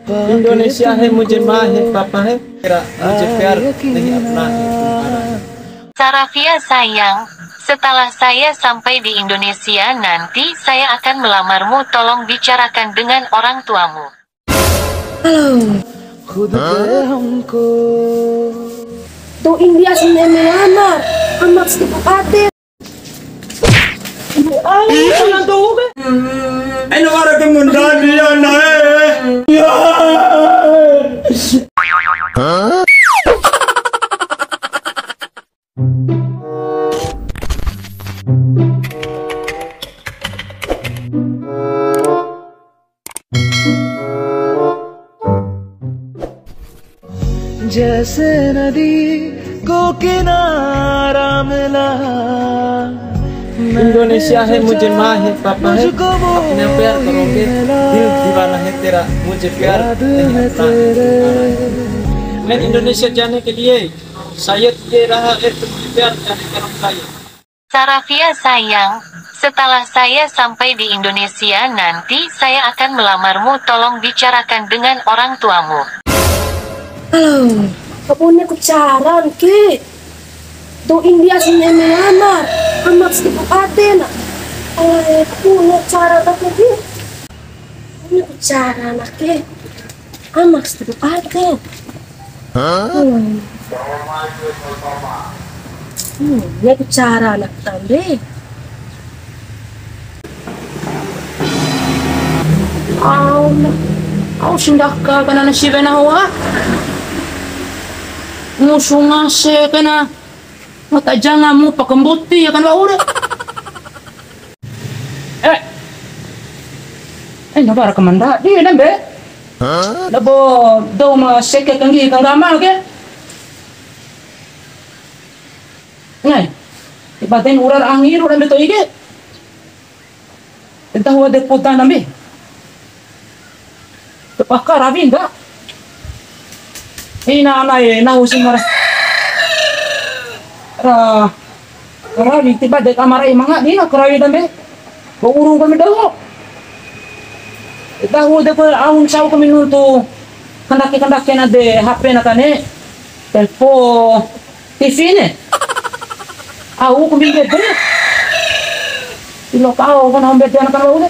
इंडोनेशिया है, मुझे माँ है, पापा है, मेरा मुझे प्यार नहीं अपना है। Sarafia sayang, setelah saya sampai di Indonesia nanti saya akan melamarmu, tolong bicarakan dengan orang tuamu. Halo. खुद पे हमको तो इंडिया से melamar amat sepakat. Ano para ke munda dia nae? जैसे नदी को किनारा मिला इंडोनेशिया है, मुझे माँ है, पापा है, अपने प्यार करोगे, दिल दीवाना है तेरा, मुझे प्यार नहीं अपना है। मैं इंडोनेशिया जाने के लिए शायद ये रहा एक प्यार जाने का रास्ता ये। Sarafia sayang, setelah saya sampai di Indonesia nanti saya akan melamarmu, tolong bicarakan dengan orang tuamu. Halo, kapunya kucaran ke? Do India sini melamar, amat sepakat. Oleh kapunya cara tapi ke? Kapunya kucaran ke? Amat sepakat. Dia kucaran nak tambe. Au sindak ka kana na sibe na hawa. Musunga se kana matajanga mo pakambuti ya kan ba ure. Nabara kamanda di nambe. Labo do ma seke kangi kangama ke. Ngai. Ibaten urar angir urar beto ige. Entah wa de puta nambe. Tepakar rabi enggak? Ina anai na usin mara. Rabi tiba de kamara imanga di na karawi dambe. Ko urung kami daw. Tahu de ko aun saw kami nunto. Kandaki na de HP na kane. Telpo TV ne. Au kami de. Ilo kao ko na hombe de na kan ulit.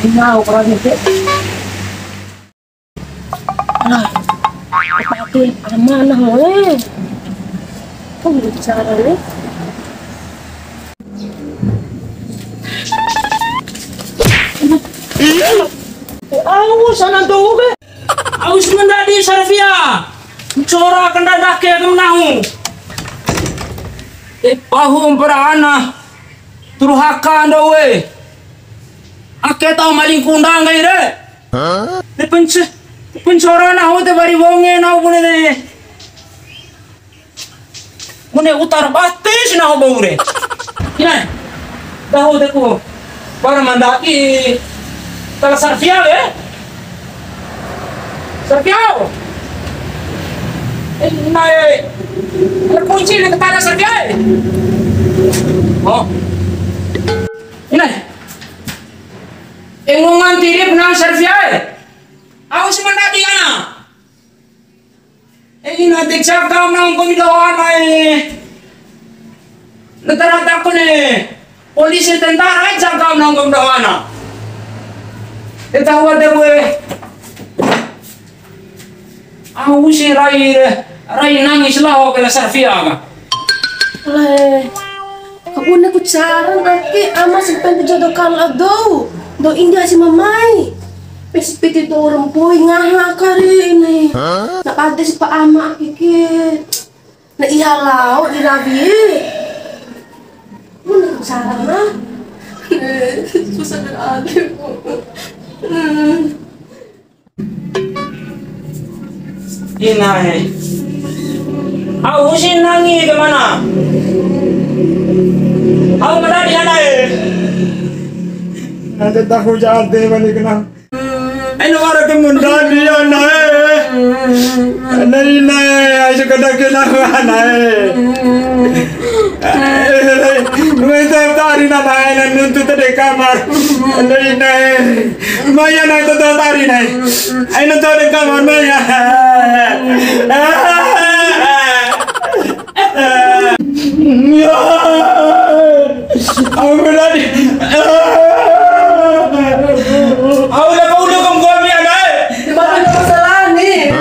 Ina ko rabi de. Alah, pakai amanah weh. Kok bicara nih? Aus anak tuh be. Aus mendadi Sarafia. Cora kanda dake kemenahu. Pahum perana. Turhaka anda we. Ake tau maling kundang ngai re. Pencora na hote bari wonge na bune ne. Mune utar batis na ho bore. Kina. Daho deko. Para mandaki tala Sarafia be. Sarafia. Nai. Kunci ni tala Sarafia. Oh. Ina. Engongan tirip na Sarafia. Aus mandadi kana. Ina deksa kaum nang komidawan ai. Netara ko ne. Polisi tentara aja kaum nang komidawana. Etawa de we. Aus rai nangis lah kala Sarafia ka. Oleh kapunya kucaran ke ama sampai dijodohkan ado. Do India si mamai. Pespiti to orang boy ngaha kari ini. Nak ada si Pak Ama kiki. Nak ihalau di rabi. Mana cara? Susah berada. Ina Au sin nangi ke mana? Au mana di sana Nanti tahu jahat deh balik na. Ano para ke munda dia nae? Nai nae, aja kada kena nae. मैं तो तारी ना नाय ना नुंतु तो देखा मार नहीं नहीं माया ना तो तारी नहीं आई ना तो देखा मार माया aku berani aku udah kamu gua biar Mana masalah nih?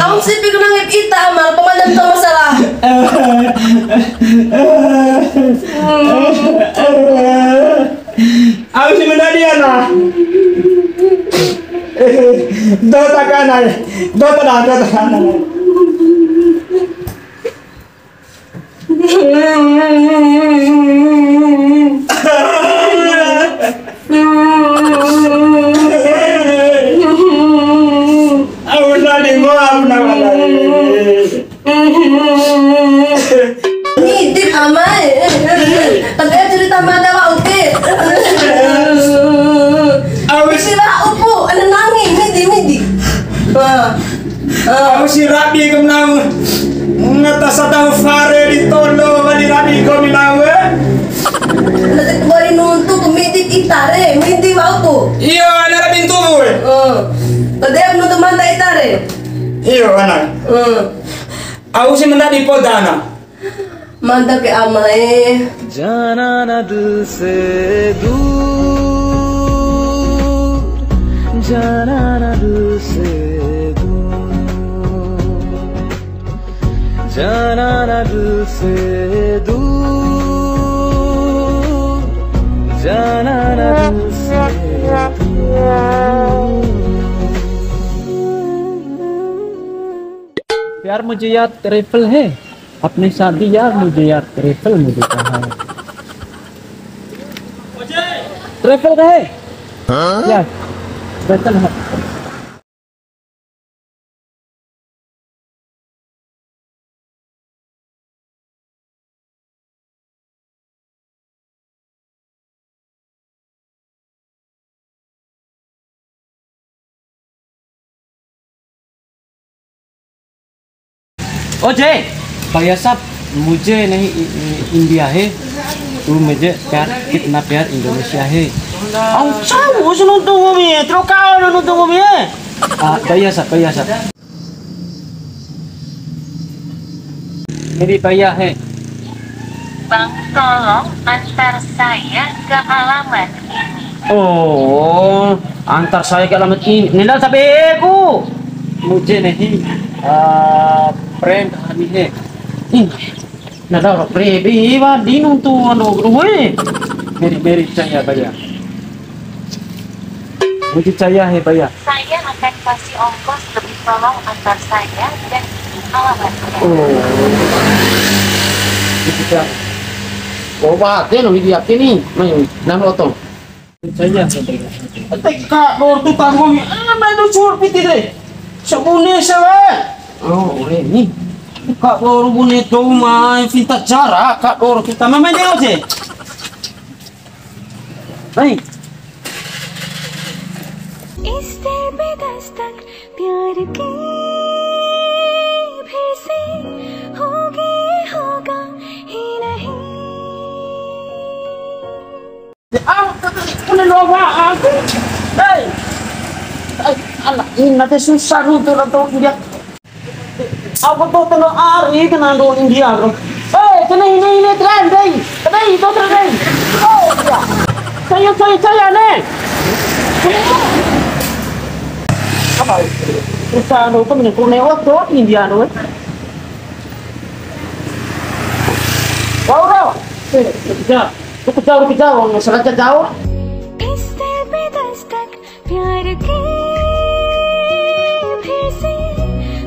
Aku sih pikir nangip kita amal pemadam tuh masalah. aku sih menjadi anak dota kanan dota kanan Ngidip amai. Tapi cerita mana Pak Ukit? Si Pak Upu, ada nangis midi. aku si rabi kemnang ngatas atau fare di tondo di rabi kau bilang Nanti kembali nuntuk midi kita re, midi Pak Upu. iya ada rabi tu Tadi aku nuntuk mantai tare. iya anak aku sih menjadi podana Mantap ke amai. जाना न दिल से दूर जाना न दिल से दूर जाना न दिल से दूर जाना न दिल से प्यार मुझे याद ट्रिपल है अपनी शादी यार मुझे यार ट्रिपल मुझे कहा है ट्रिपल का है यार ट्रिपल है ओजे भैया साहब मुझे नहीं इंडिया है तो मुझे प्यार कितना प्यार इंडोनेशिया है भैया साहब मेरी भैया है Bang, tolong antar saya ke alamat ini. Oh, antar saya ke alamat ini. Nila sabi ko. मुझे नहीं फ्रेंड आनी है Nada, prebe, va, dinung tu ano, gruwe. मेरी चाहिए भैया मुझे चाहिए है भैया Saya akan kasih ongkos lebih, tolong antar saya dan alamatnya. मुझे Oh, bakit no hindi yakin ni. May namo to. चाहिए है भैया Teka, lor tu tanggo mi. May do sur pitire. Sa Indonesia wa. Oh, ni. Kak lor bonito mai finta cara kak lor kita mama dia je. Baik. इस दिल पे दस्तक प्यार की फिर से होगी होगा ही नहीं Kena loba aku. Hey. Anak ini nanti susah untuk dia. Aku tuh tengah hari kena do India bro. Hey, kena ini tren deh. Kena itu tren deh. Oh ya. Saya nih. Apa? Susah do tuh menurut waktu India do. Wow. Rupiah, masalah jauh. इस दिल पे दस्तक प्यार की फिर से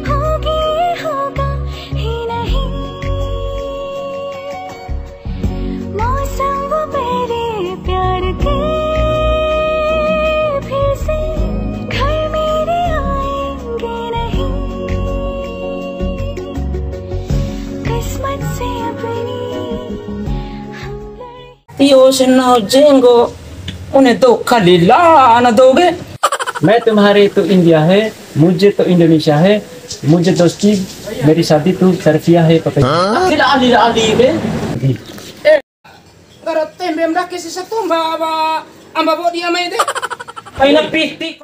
होगी होगा ही नहीं मौसम वो मेरे प्यार के फिर से घर मेरे आएंगे नहीं किस्मत से अपनी Iyo sena jengo उन्हें तो खलीला ना दोगे मैं तुम्हारे तो इंडिया है मुझे तो इंडोनेशिया है मुझे दोस्ती मेरी शादी तो सर्फिया है पापा खिला आली बे Kalau tembe mdaki sisa tumba amba bodi ama ide. Ay, napiti.